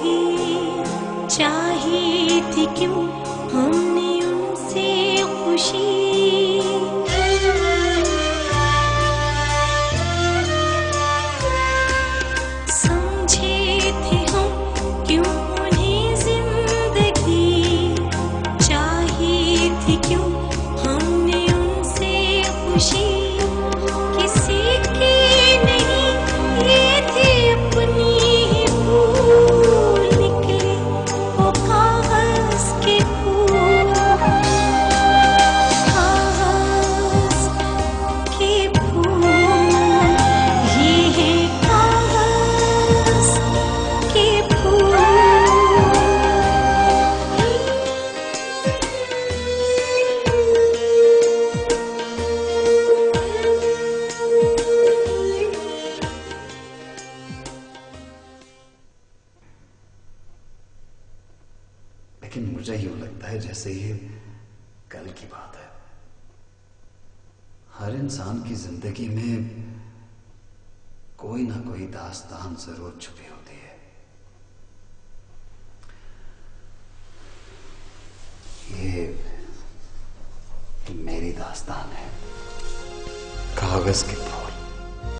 भी चाहिए थी क्यों हमने उनसे खुशी। समझे थे हम क्यों उन्हें जिंदगी चाहिए थी क्यों हमने उनसे खुशी। किसी की नहीं ये थे अपनी ही भूल निकले वो कागज के फूल। कागज के फूल ये है कागज के फूल। लेकिन मुझे यूं लगता है जैसे ये कल की बात है। हर इंसान की जिंदगी में कोई ना कोई दास्तान जरूर छुपी होती है। ये मेरी दास्तान है, कागज के फूल।